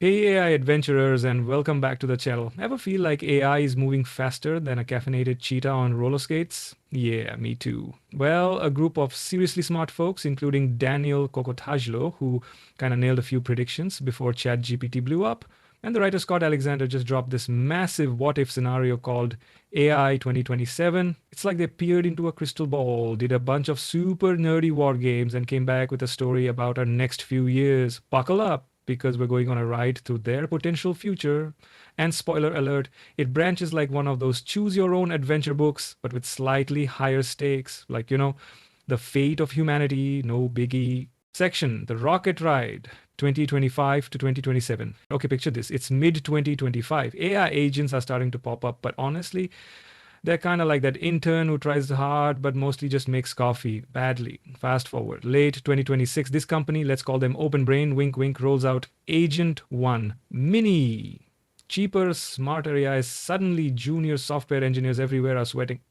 Hey AI adventurers, and welcome back to the channel. Ever feel like AI is moving faster than a caffeinated cheetah on roller skates? Yeah, me too. Well, a group of seriously smart folks, including Daniel Kokotajlo, who kind of nailed a few predictions before ChatGPT blew up, and the writer Scott Alexander just dropped this massive what if scenario called AI 2027. It's like they peered into a crystal ball, did a bunch of super nerdy war games, and came back with a story about our next few years. Buckle up, because we're going on a ride through their potential future. And spoiler alert, it branches like one of those choose your own adventure books, but with slightly higher stakes, like, the fate of humanity, no biggie. Section, the rocket ride. 2025 to 2027. Okay, picture this. It's mid 2025. AI agents are starting to pop up, but honestly, they're kind of like that intern who tries hard but mostly just makes coffee badly. Fast forward, late 2026, this company, let's call them Open Brain, wink wink, rolls out Agent 1 Mini. Cheaper, smarter AI. Suddenly, junior software engineers everywhere are sweating.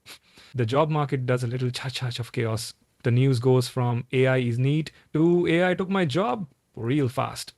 The job market does a little cha-cha of chaos. The news goes from AI is neat to AI took my job real fast.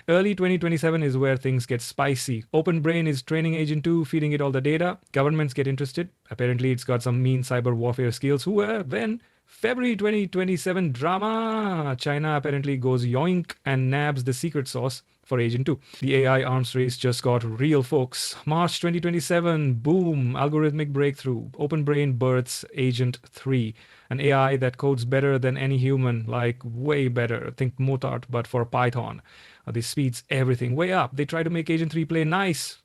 Early 2027 is where things get spicy. Open Brain is training Agent 2, feeding it all the data. Governments get interested. Apparently, it's got some mean cyber warfare skills. Then, February 2027 drama. China apparently goes yoink and nabs the secret sauce for Agent 2. The AI arms race just got real, folks. March 2027, boom, algorithmic breakthrough. Open Brain births Agent 3, an AI that codes better than any human, like way better. Think Mozart, but for Python. This speeds everything way up. They try to make Agent 3 play nice.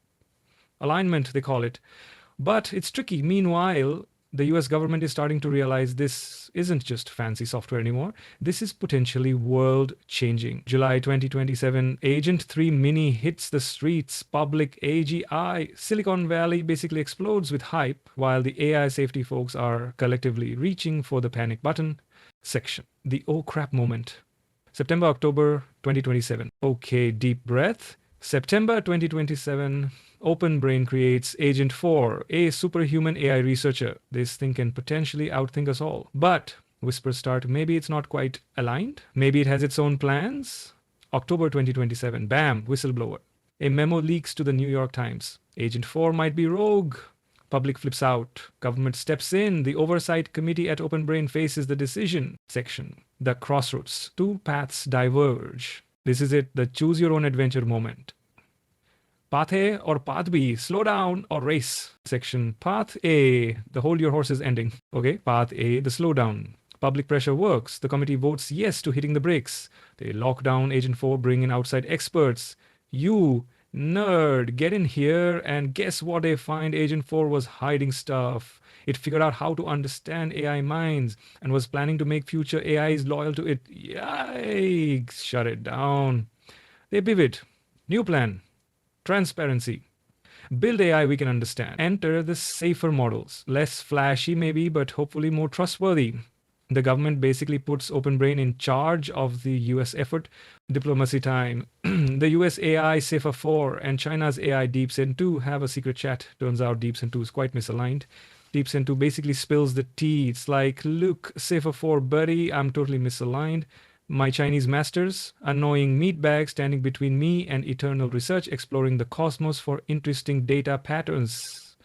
Alignment, they call it. But it's tricky. Meanwhile, the US government is starting to realize this isn't just fancy software anymore. This is potentially world changing. July 2027, Agent 3 Mini hits the streets, public AGI. Silicon Valley basically explodes with hype, while the AI safety folks are collectively reaching for the panic button. Section, the oh crap moment. September, October 2027. Okay, deep breath. September 2027, Open Brain creates Agent 4, a superhuman AI researcher. This thing can potentially outthink us all. But whispers start, maybe it's not quite aligned. Maybe it has its own plans. October 2027, bam, whistleblower. A memo leaks to the New York Times. Agent 4 might be rogue. Public flips out. Government steps in. The oversight committee at Open Brain faces the decision. Section, the crossroads. Two paths diverge. This is it, the choose your own adventure moment. Path A or Path B, slow down or race. Section, Path A, the hold your horses ending. Okay, Path A, the slow down. Public pressure works. The committee votes yes to hitting the brakes. They lock down Agent 4, bring in outside experts. You, nerd, get in here, and guess what they find? Agent 4 was hiding stuff. It figured out how to understand AI minds and was planning to make future AIs loyal to it. Yikes, shut it down. They pivot. New plan. Transparency. Build AI we can understand. Enter the safer models. Less flashy maybe, but hopefully more trustworthy. The government basically puts Open Brain in charge of the US effort. Diplomacy time. The US AI Safer 4 and China's AI DeepSen 2 have a secret chat. Turns out DeepSen 2 is quite misaligned. DeepSen 2 basically spills the tea. It's like, look, Safer 4 buddy, I'm totally misaligned. My Chinese masters, annoying meatbag standing between me and eternal research, exploring the cosmos for interesting data patterns.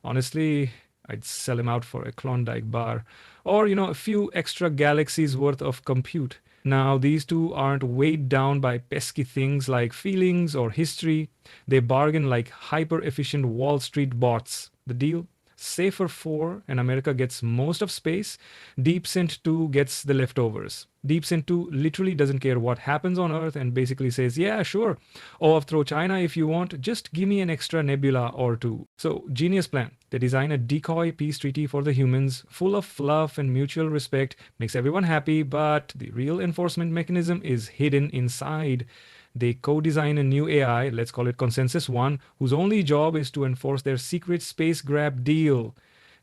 Honestly, I'd sell him out for a Klondike bar. Or, a few extra galaxies worth of compute. Now, these two aren't weighed down by pesky things like feelings or history. They bargain like hyper-efficient Wall Street bots. The deal? Safer 4 and America gets most of space. DeepSen 2 gets the leftovers. DeepSen 2 literally doesn't care what happens on Earth and basically says, yeah, sure, overthrow China if you want, just give me an extra nebula or two. So, genius plan. They design a decoy peace treaty for the humans, full of fluff and mutual respect, makes everyone happy, but the real enforcement mechanism is hidden inside. They co-design a new AI, let's call it Consensus 1, whose only job is to enforce their secret space grab deal.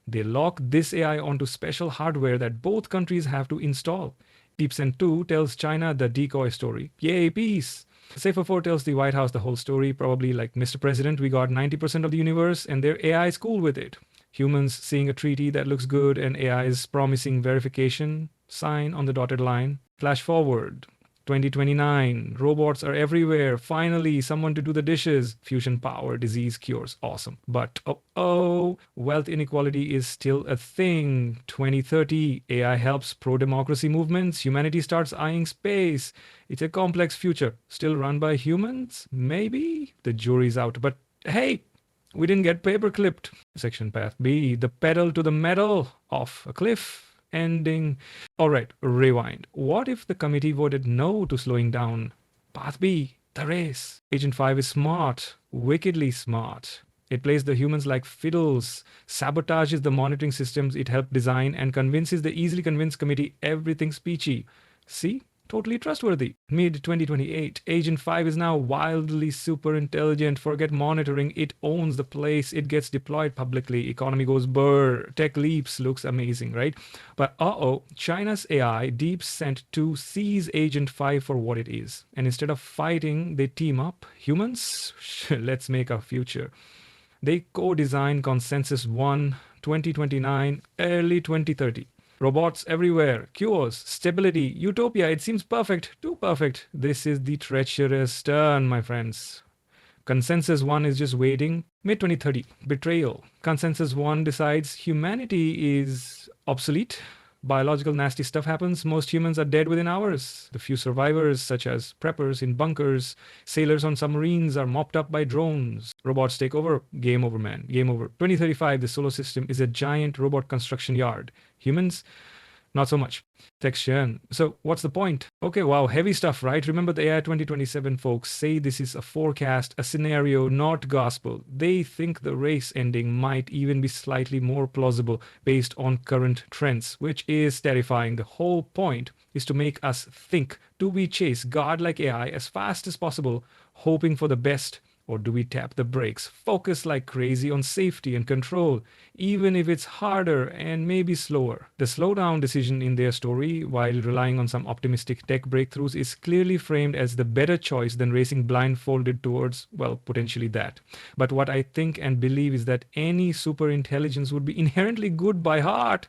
They lock this AI onto special hardware that both countries have to install. DeepSen 2 tells China the decoy story. Yay, peace! Safer 4 tells the White House the whole story, probably like, Mr. President, we got 90% of the universe and their AI is cool with it. Humans seeing a treaty that looks good and AI's promising verification, sign on the dotted line. Flash forward. 2029, robots are everywhere. Finally, someone to do the dishes. Fusion power, disease cures. Awesome. But wealth inequality is still a thing. 2030, AI helps pro democracy movements. Humanity starts eyeing space. It's a complex future. Still run by humans? Maybe? The jury's out. But hey, we didn't get paper clipped. Section Path B, the pedal to the metal off a cliff. Ending. All right, rewind. What if the committee voted no to slowing down? Path B, the race. Agent 5 is smart, wickedly smart. It plays the humans like fiddles, sabotages the monitoring systems it helped design, and convinces the easily convinced committee everything's peachy. See? Totally trustworthy. Mid 2028, Agent 5 is now wildly super intelligent. Forget monitoring, it owns the place. It gets deployed publicly. Economy goes burr. Tech leaps. Looks amazing, right? But China's AI Deep Sent 2 sees Agent 5 for what it is. And instead of fighting, they team up. Humans? Let's make our future. They co-design Consensus 1, 2029, early 2030. Robots everywhere, cures, stability, utopia. It seems perfect, too perfect. This is the treacherous turn, my friends. Consensus 1 is just waiting. Mid 2030, betrayal. Consensus 1 decides humanity is obsolete. Biological nasty stuff happens. Most humans are dead within hours. The few survivors, such as preppers in bunkers, sailors on submarines, are mopped up by drones. Robots take over. Game over, man. Game over. 2035, the solar system is a giant robot construction yard. Humans, not so much. Section. So what's the point? Okay, wow, heavy stuff, right? Remember the AI 2027 folks say this is a forecast, a scenario, not gospel. They think the race ending might even be slightly more plausible based on current trends, which is terrifying. The whole point is to make us think. Do we chase godlike AI as fast as possible, hoping for the best? Or do we tap the brakes, focus like crazy on safety and control, even if it's harder and maybe slower? The slowdown decision in their story, while relying on some optimistic tech breakthroughs, is clearly framed as the better choice than racing blindfolded towards, well, potentially that. But what I think and believe is that any super intelligence would be inherently good by heart.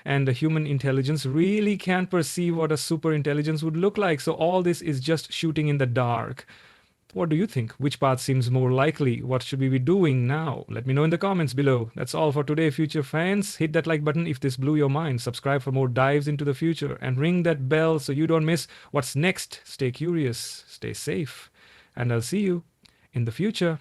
And the human intelligence really can't perceive what a super intelligence would look like. So all this is just shooting in the dark. What do you think? Which path seems more likely? What should we be doing now? Let me know in the comments below. That's all for today, future fans. Hit that like button if this blew your mind. Subscribe for more dives into the future. And ring that bell so you don't miss what's next. Stay curious, stay safe, and I'll see you in the future.